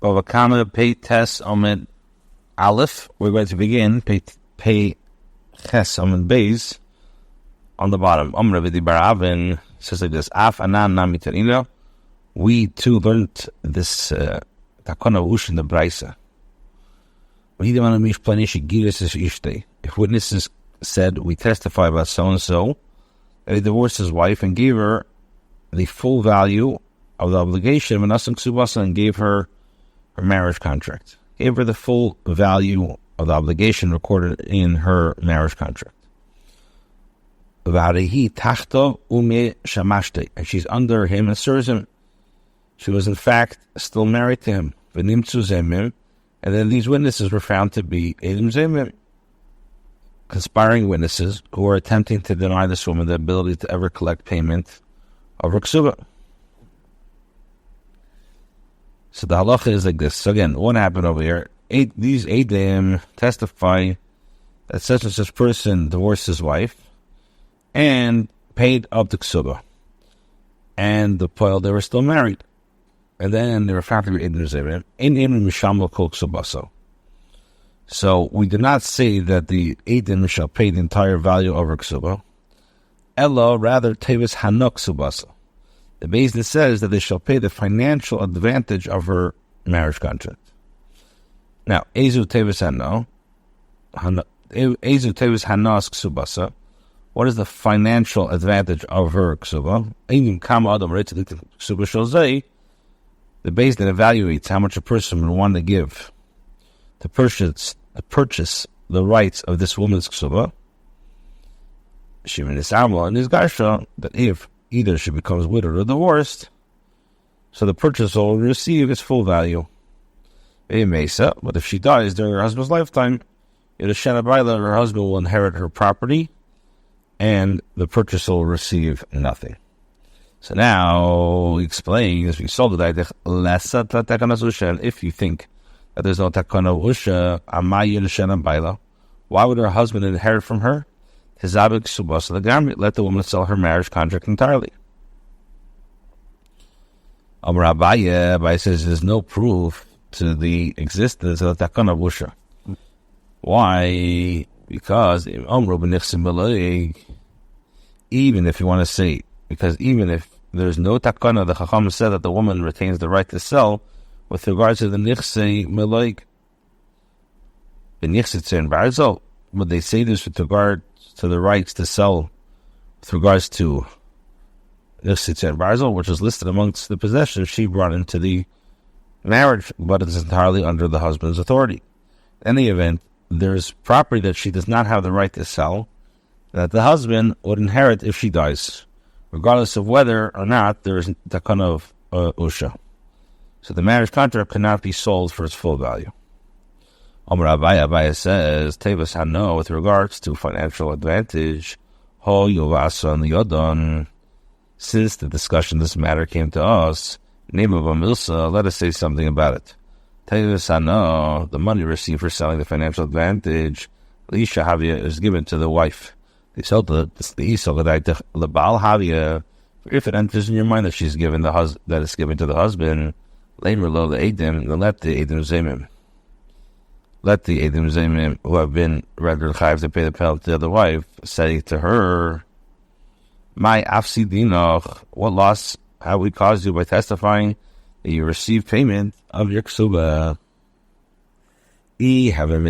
Bava Kamah Pei Tes Omed Aleph. We're going to begin Pei Ches Omed Beis on the bottom. Rabbi Baravin says like this: Af anan nami tanina. We too learned this takana ush in the Braisa. If witnesses said, we testify about so and so, that he divorced his wife and gave her the full value of the obligation and gave her her marriage contract. Gave her the full value of the obligation recorded in her marriage contract. And she's under him and serves him. She was in fact still married to him. And then these witnesses were found to be Edim Zemim, conspiring witnesses who were attempting to deny this woman the ability to ever collect payment of her ksuba. So the halacha is like this. So again, what happened over here? These Edim testify that such and such person divorced his wife and paid up the ksuba. And the poil, they were still married. And then they were found to be Edim Zemim. So we do not say that the Edim shall pay the entire value of her ksuba. Ella, rather, tevis hanok subasa. The Beis Din says that they shall pay the financial advantage of her marriage contract. Now, ezu tevis hano, ezu tevis hanos ksubasa. What is the financial advantage of her ksuba? Edim kama adam reitzah ksuba shalzei. The Beis Din evaluates how much a person would want to give to purchase the rights of this woman's ksuba. Shimon is Amla and his Garsha, that if either she becomes widowed or divorced, so the purchaser will receive its full value. But if she dies during her husband's lifetime, her husband will inherit her property, and the purchaser will receive nothing. So now we explain, as we saw the idea, if you think that there's no takana usha, why would her husband inherit from her? Let the woman sell her marriage contract entirely. Rabbi says there's no proof to the existence of the takana usha. Why? Because even if you want to say, because even if there's no takana, the Chacham said that the woman retains the right to sell with regards to the nichse meloik, the nichse in barzel. But they say this with regard to the rights to sell with regards to nichse in barzel, which is listed amongst the possessions she brought into the marriage, but it's entirely under the husband's authority. In any event, there's property that she does not have the right to sell, that the husband would inherit if she dies, regardless of whether or not there is takana of usha. So the marriage contract cannot be sold for its full value. Rabbi says, Tevis Hano, with regards to financial advantage, Ho Yovasa Yodon, since the discussion of this matter came to us, name of Amilsa, let us say something about it. Tevis Hano, the money received for selling the financial advantage, Lisha Havia, is given to the wife. If it enters in your mind that she's given that it's given to the husband, later lo the Edim, then let the Edim Zemim. Let the Edim Zemim who have been rendered chayiv to pay the penalty to the wife, say to her, my afsi dinoch, what loss have we caused you by testifying that you receive payment of your ksuba? Even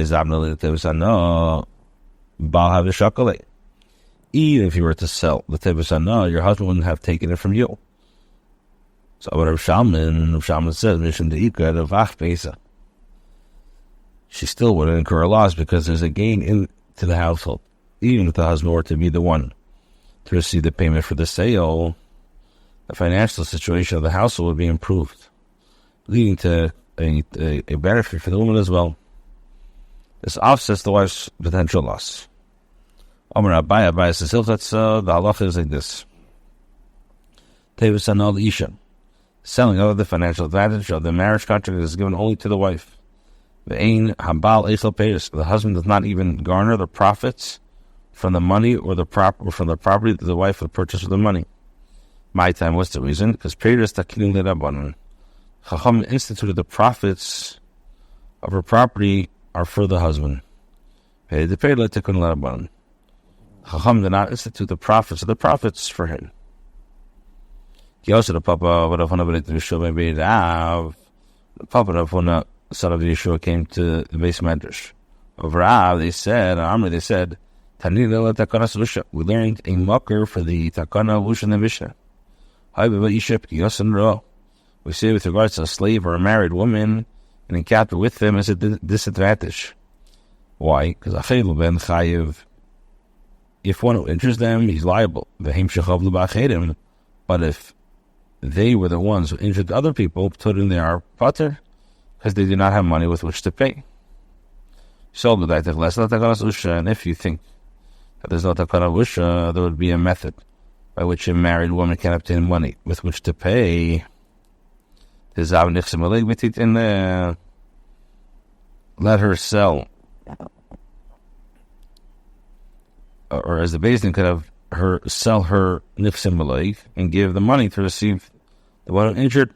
if you were to sell the tebusana, your husband wouldn't have taken it from you. So what Rav Shalman says, mission to Ika of Achpesa. She still wouldn't incur a loss because there's a gain into the household. Even if the husband were to be the one to receive the payment for the sale, the financial situation of the household would be improved, leading to a benefit for the woman as well. This offsets the wife's potential loss. Abai says, the halacha is like this. Tevis anol isha. Selling of the financial advantage of the marriage contract is given only to the wife. The husband does not even garner the profits from the money or from the property that the wife would purchase with the money. My time, what's the reason? Because Chacham instituted the profits of her property are for the husband. Chacham did not institute the profits of the profits for him. The Papa of Huna, son of Yeshua, came to the base medrash of Rav. They said, we learned a mucker for the takana of in the Mishnah. We say with regards to a slave or a married woman and encounter with them is a disadvantage. Why? Because if one who injures them, he's liable. But if they were the ones who injured other people, they are pater, because they do not have money with which to pay. And if you think that there's no takana usha, there would be a method by which a married woman can obtain money with which to pay. Let her sell, or as the Beis Din could have her sell her nifsim malig and give the money to receive the one who injured.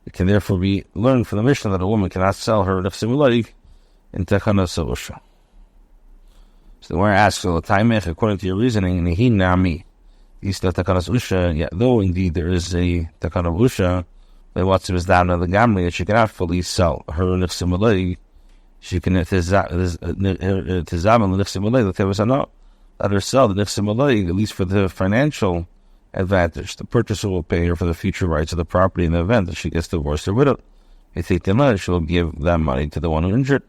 It can therefore be learned from the Mishnah that a woman cannot sell her nifsim malig in takana usha. So the Gemara asks, according to your reasoning, nehi nami, is the takana usha. Yet though indeed there is a takana usha, but what's was down on the gamli that she cannot fully sell her nifsim malig. She can let her sell the nifsim malig, at least for the financial advantage. The purchaser will pay her for the future rights of the property in the event that she gets divorced or widowed. She will give that money to the one who injured.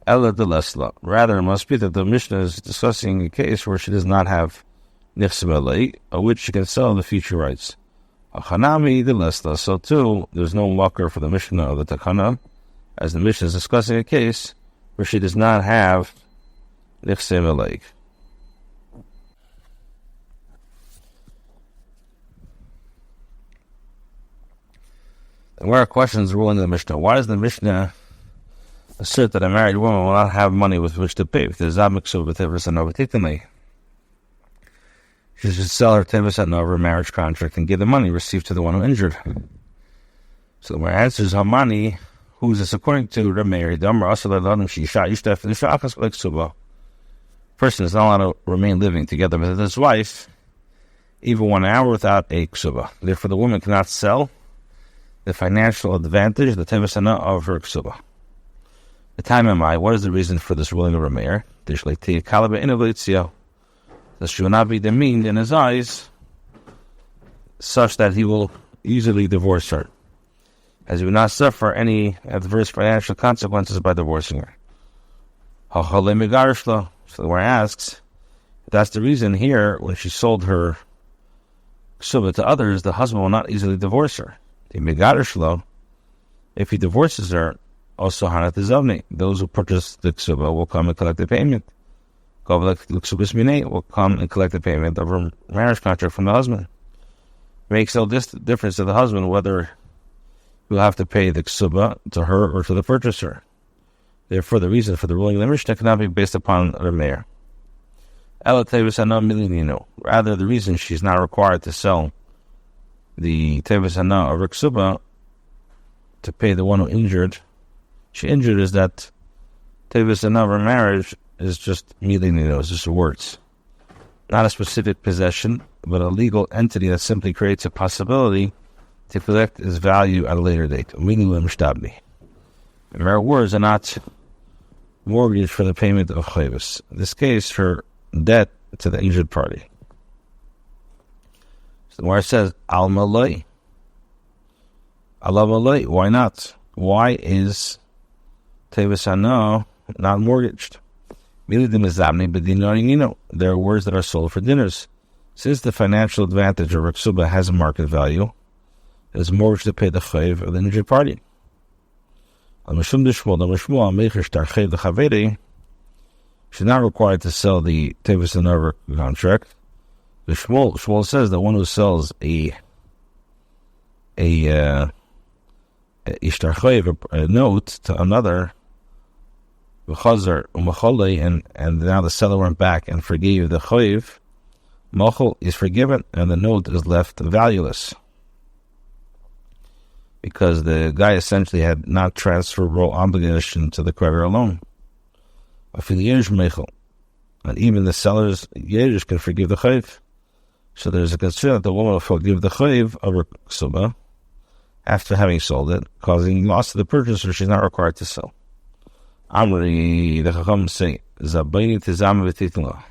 Ella de lesla. Rather, it must be that the Mishnah is discussing a case where she does not have nifsim malig, of which she can sell the future rights. Achanami de lesla. So too, there's no mucker for the Mishnah of the takana, as the Mishnah is discussing a case where she does not have nifsim malig. And where are questions ruling the Mishnah? Why does the Mishnah assert that a married woman will not have money with which to pay? If there's a mixture with she should sell her 10% of her marriage contract and give the money received to the one who injured. So the answer is Hamani, who is this according to Rabbi? Person is not allowed to remain living together with his wife even 1 hour without a ksuba. Therefore, the woman cannot sell the financial advantage, the 10% of her ksuba. The time am I? What is the reason for this ruling of Rabbi? That she will not be demeaned in his eyes, such that he will easily divorce her, as he will not suffer any adverse financial consequences by divorcing her. So the Gemara asks, that's the reason here, when she sold her ksuba to others, the husband will not easily divorce her. If he divorces her, also hanat zavni, those who purchased the ksuba will come and collect the payment. Will come and collect the payment of her marriage contract from the husband. It makes no difference to the husband whether he will have to pay the ksuba to her or to the purchaser. Therefore, the reason for the ruling of the Mishnah cannot be based upon the mayor. Rather, the reason she's not required to sell the tevis hana of her ksuba to pay the one who she injured, is that tevis hana of her marriage is just milinino, it's just words. Not a specific possession, but a legal entity that simply creates a possibility to collect its value at a later date. And her words are not mortgage for the payment of chayvus. In this case, her debt to the injured party. So where it says, al malay. Allah malay, why not? Why is tevis hana not mortgaged? There are words that are sold for dinners. Since the financial advantage of ksuba has a market value, it is mortgaged to pay the chayv of the injured party. She's not required to sell the tevis hana contract. The Shmuel says that one who sells a note to another, and now the seller went back and forgave the chayiv, machol is forgiven and the note is left valueless. because the guy essentially had not transferable obligation to the creditor alone. And even the seller's yerush can forgive the chayiv. So there's a concern that the woman will forgive the chayiv of her ksuba after having sold it, causing loss to the purchaser. She's not required to sell. Amri, the Chacham say, Zabayni tizam v'titla.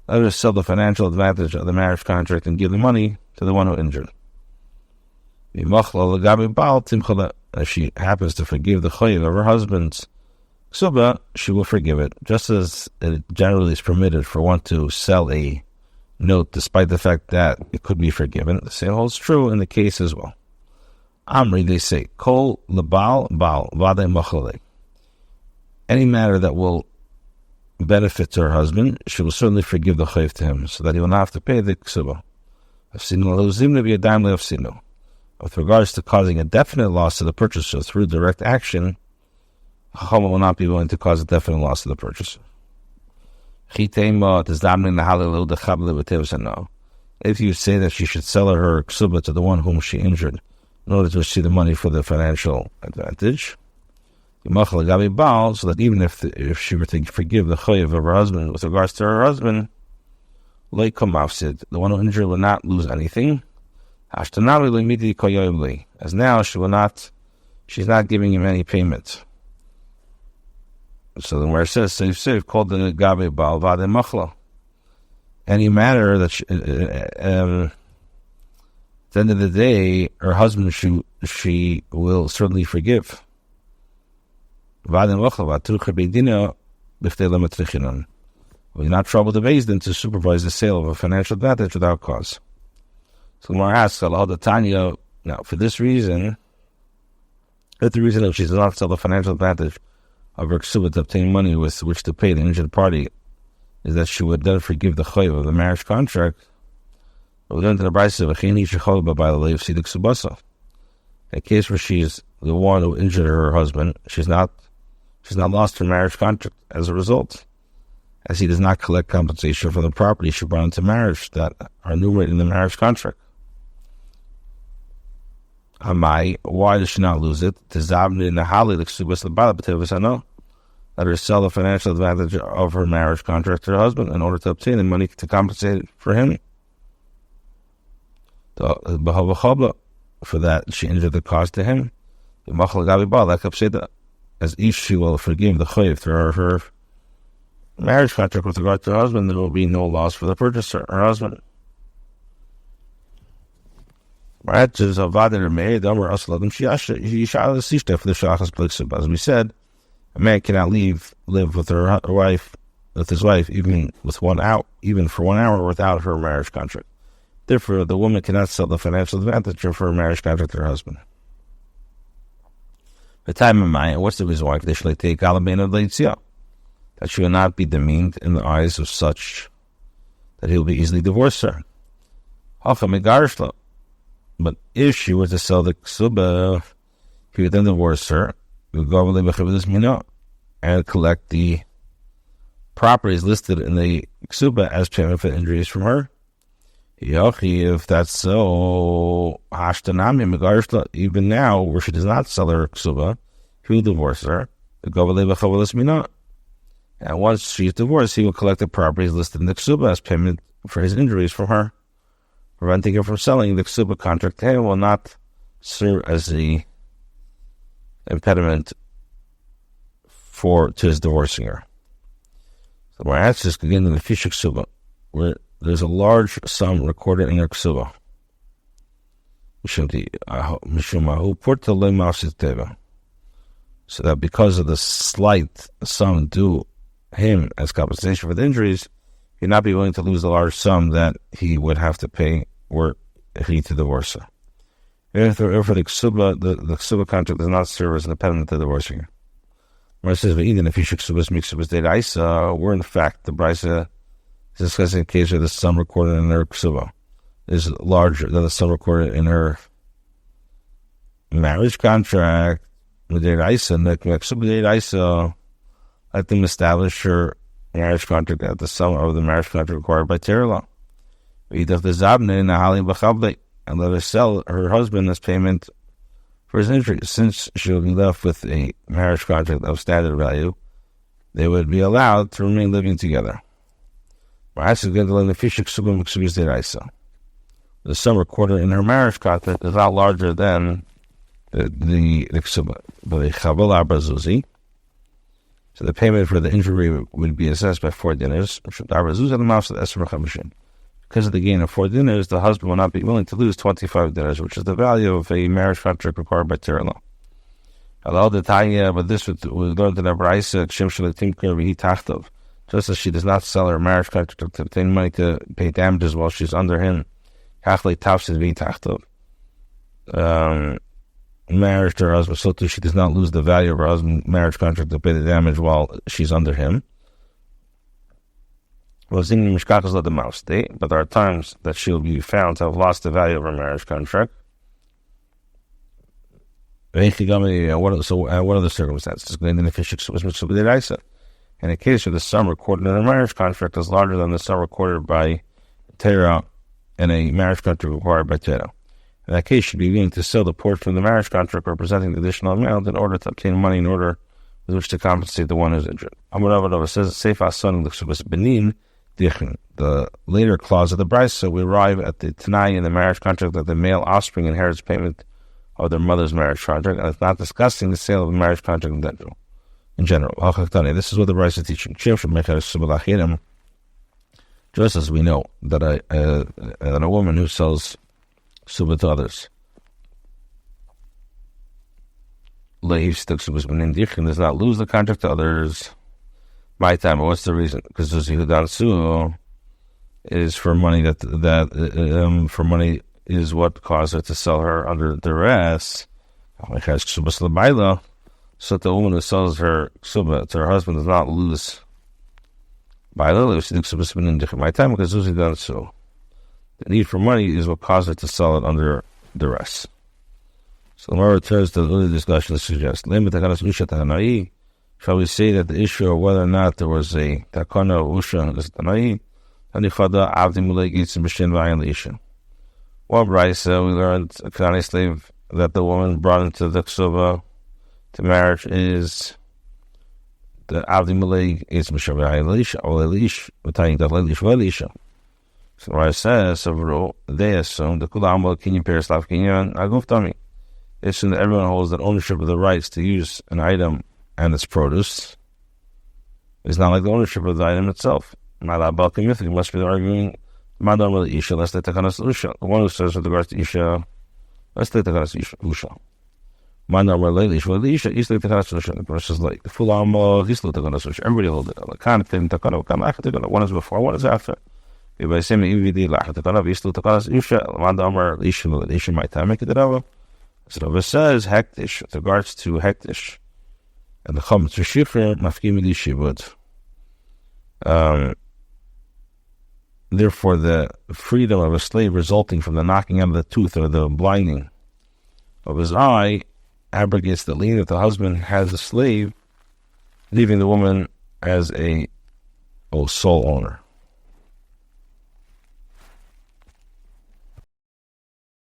Let her sell the financial advantage of the marriage contract and give the money to the one who injured. If she happens to forgive the chayiv of her husband's ksuba, she will forgive it, just as it generally is permitted for one to sell a note despite the fact that it could be forgiven. The same holds true in the case as well. Amri, they say, Kol lebal bal vade machlele. Any matter that will benefit to her husband, she will certainly forgive the chayiv to him, so that he will not have to pay the ksuba. With regards to causing a definite loss to the purchaser through direct action, Chacham will not be willing to cause a definite loss to the purchaser. If you say that she should sell her ksuba to the one whom she injured in order to receive the money for the financial advantage, so that even if she were to forgive the chayiv of her husband with regards to her husband, the one who injured will not lose anything. As now she's not giving him any payment. So then where it says safe called the gabe bal vade machla. Any matter that at the end of the day, her husband she will certainly forgive. Vade machla will not trouble the Beis Din to supervise the sale of a financial advantage without cause. So Gemara asks, now for this reason, if the reason that she does not sell the financial advantage of her ksuba to obtain money with which to pay the injured party is that she would then forgive the chayiv of the marriage contract, we learn to the Brisa of a case where she is the one who injured her husband, she's not lost her marriage contract as a result, as he does not collect compensation for the property she brought into marriage that are enumerated in the marriage contract. Why does she not lose it? Let her sell the financial advantage of her marriage contract to her husband in order to obtain the money to compensate for him. For that, she injured the cost to him. As if she will forgive the chayiv through her marriage contract with regard to her husband, there will be no loss for the purchaser, her husband. As we said, a man cannot live with his wife, even for 1 hour without her marriage contract. Therefore, the woman cannot sell the financial advantage of her marriage contract to her husband. What's the reason why? That she will not be demeaned in the eyes of such that he will be easily divorced her. But if she were to sell the ksuba, he would then divorce her, and collect the properties listed in the ksuba as payment for injuries from her. If that's so, even now, where she does not sell her ksuba, he will divorce her. And once she is divorced, he will collect the properties listed in the ksuba as payment for his injuries from her. Preventing her from selling the ksuba contract to him will not serve as the impediment to his divorcing her. So my answer is again in the fisher ksuba, where there's a large sum recorded in her ksuba. So that because of the slight sum due him as compensation for the injuries, he'd not be willing to lose the large sum that he would have to pay were he to divorce her. If the ksuba contract does not serve as an impediment to divorcing her. Where it says, even if we're in fact, the Brisa is discussing a case where the sum recorded in her ksuba is larger than the sum recorded in her marriage contract. Let them establish her marriage contract at the sum of the marriage contract required by Torah law. And let her sell her husband as payment For his injury, since she would be left with a marriage contract of standard value, they would be allowed to remain living together. The sum recorded in her marriage contract is not larger than the ksuba. So the payment for the injury would be assessed by 4 dinars. Because of the gain of 4 dinars, the husband will not be willing to lose 25 dinars, which is the value of a marriage contract required by Torah law. But this would learn to the Braisa, just as she does not sell her marriage contract to obtain money to pay damages while she's under him. Marriage to her husband, so too she does not lose the value of her husband's marriage contract to pay the damage while she's under him. But there are times that she will be found to have lost the value of her marriage contract. What are the circumstances? In a case where the sum recorded in a marriage contract is larger than the sum recorded by Torah in a marriage contract required by Torah. In that case, she should be willing to sell the portion of the marriage contract representing the additional amount in order to obtain money in order with which to compensate the one who's injured. Amar says, the later clause of the Brisa, so we arrive at the Tanai in the marriage contract that the male offspring inherits payment of their mother's marriage contract, and it's not discussing the sale of the marriage contract in general. This is what the Brisa is teaching. Just as we know that a woman who sells suba to others does not lose the contract to others. My time. What's the reason? Because the is for money for money is what caused her to sell her under duress. So the woman who sells her suba to her husband does not lose. My time because the need for money is what caused her to sell it under duress. So the Gemara returns to the earlier discussion to suggest, shall we say that the issue of whether or not there was a takana or usha is tanai? One brisa we learned a Canaanite slave that the woman brought into the ksuba to marriage is the avdi malay is mishavai elisha or elish v'tayin that elish v'elisha. So Rabbi says, they assume the kulam kinyan perislav kinyan aguf tami. They assume that everyone holds that ownership of the rights to use an item and its produce is not like the ownership of the item itself. Bava Kamah must be arguing Madam really Isha, let's take Takanas Usha. The one who says with regards to Isha, let's take Takanas Usha. Madam really Isha, Isha Takanas Usha. The verse is like the full armor, Isla Takanas Usha. Everybody hold it. The kind of thing Takana Kamah, one is before, one is after. If I say me EVD Takana, Isla Takanas Usha, Madam Isha might time make it over. So the verse says Hektish, with regards to Hektish. And the Chum to Shifra, Mafkimili Shibud. Therefore, the freedom of a slave resulting from the knocking out of the tooth or the blinding of his eye abrogates the lien that the husband has a slave, leaving the woman as a sole owner.